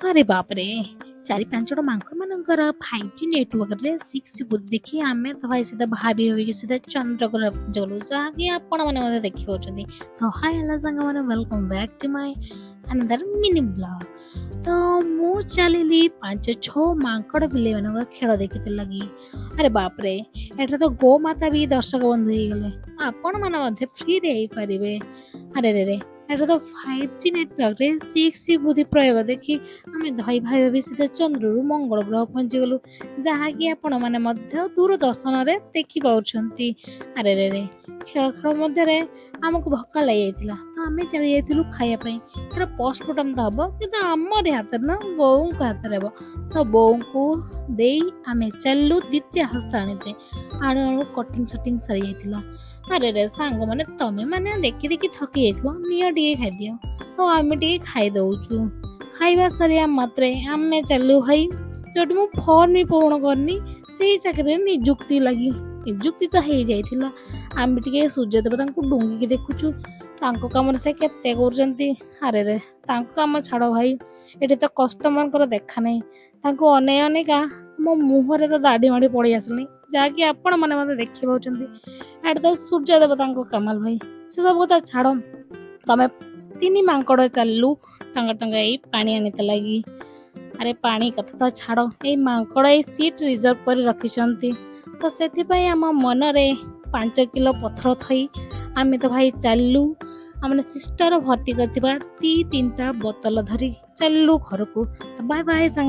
अरे बाप रे! 4-5ଟା ମାଙ୍କଡ଼ମାନଙ୍କର 5G ନେଟୱାର୍କରେ 6G ଦେଖି ଆମେ ତ ଭାଇ ସିଧା ଭାବିକି ସିଧା ଚନ୍ଦ୍ରଗ୍ରହ ଗଲୁ, ଯାହାକି ଆପଣମାନେ ମଧ୍ୟ ଦେଖିପାରୁଛନ୍ତି। ତ ହାଏ ହ୍ୟାଲୋ ସାଙ୍ଗମାନେ, welcome back to my another mini blog. ତ ମୁଁ ଚାଲିଲି 5-6 ମାଙ୍କଡ଼ ବିଲେଇମାନଙ୍କ ଖେଳ ଦେଖିତେ ଲାଗି। ଆରେ ବାପରେ! ଏଠାରେ ତ ଗୋମାତା ବି ଦର୍ଶକ ବନ୍ଧୁ ହେଇଗଲେ। ଆପଣମାନେ ମଧ୍ୟ ଫ୍ରିରେ ହେଇପାରିବେ। ଆରେରେ! ଏଠାରେ ତ 5G ନେଟୱାର୍କରେ 6G ବୁଦ୍ଧି ପ୍ରୟୋଗ ଦେଖି ଆମେ ଧଇ ଭାଇ ଭାବି ସିଧା ଚନ୍ଦ୍ରରୁ ମଙ୍ଗଳ ଗ୍ରହ ପହଞ୍ଚିଗଲୁ, ଯାହାକି ଆପଣମାନେ ମଧ୍ୟ ଦୂରଦର୍ଶନରେ ଦେଖିପାରୁଛନ୍ତି। ଆରେରେ! ଖେଳ ମଧ୍ୟରେ ଆମକୁ ଭୋକ ଲାଗିଯାଇଥିଲା, ତ ଆମେ ଚାଲି ଯାଇଥିଲୁ ଖାଇବା ପାଇଁ। ଏଥର ପୋଷ୍ଟମର୍ଟମ ତ ହବ, କିନ୍ତୁ ଆମରି ହାତରେ ନା ବୋଉଙ୍କ ହାତରେ ହେବ। ତ ବୋଉଙ୍କୁ ଦେଇ ଆମେ ଚାଲିଲୁ ଦ୍ୱିତୀୟ ହସ୍ତ ଆଣିତେ। ଆଣୁ ଆଣୁ କଟିଂ ସଟିଂ ସରିଯାଇଥିଲା। ଆରେରେ ସାଙ୍ଗମାନେ, ତମେ ମାନେ ଦେଖି ଦେଖି ଥକି ଯାଇଥିବ, ନିଅ ଟିକେ ଖାଇଦିଅ। ତ ଆମେ ଟିକେ ଖାଇଦଉଛୁ। ଖାଇବା ସରିବା ମାତ୍ରେ ଆମେ ଚାଲୁ ଭାଇ ଯୋଉଠି ମୁଁ ଫର୍ମ ବି ପୂରଣ କରିନି, ସେଇ ଚାକିରିରେ ନିଯୁକ୍ତି ତ ହେଇଯାଇଥିଲା। ଆମେ ଟିକେ ସୂର୍ଯ୍ୟ ଦେବତାଙ୍କୁ ଡୁଙ୍ଗିକି ଦେଖୁଛୁ, ତାଙ୍କ କାମରେ ସେ କେତେ କରୁଛନ୍ତି। ଆରେରେ ତାଙ୍କ କାମ ଛାଡ଼ ଭାଇ, ଏଠି ତ କଷ୍ଟମରଙ୍କର ଦେଖା ନାହିଁ। ତାଙ୍କୁ ଅନେଇ ଅନେଇକା ମୋ ମୁହଁରେ ତ ଦାଢ଼ି ମାଡ଼ି ପଳେଇ ଆସିଲାଣି, ଯାହାକି ଆପଣମାନେ ମୋତେ ଦେଖିପାରୁଛନ୍ତି। ଏଠି ତ ସୂର୍ଯ୍ୟ ଦେବତାଙ୍କ କାମାଲ ଭାଇ, ସେ ସବୁ କଥା ଛାଡ଼। ତମେ 3 ମାଙ୍କଡ଼ ଚାଲିଲୁ ଟଙ୍କା ଏଇ ପାଣି ଆଣିତେ ଲାଗି। ଆରେ ପାଣି କଥା ତ ଛାଡ଼, ଏଇ ମାଙ୍କଡ଼ ଏଇ ସିଟ୍ ରିଜର୍ଭ କରି ରଖିଛନ୍ତି। ତ ସେଥିପାଇଁ ଆମ ମନରେ 5 କିଲୋ ପଥର ଥଇ ଆମେ ତ ଭାଇ ଚାଲିଲୁ। ଆମେ ସିଷ୍ଟର ଭର୍ତ୍ତି କରିଥିବା 3ଟା ବୋତଲ ଧରି ଚାଲିଲୁ ଘରକୁ। ତ ବାଏ ବାଏ ସାଙ୍ଗ।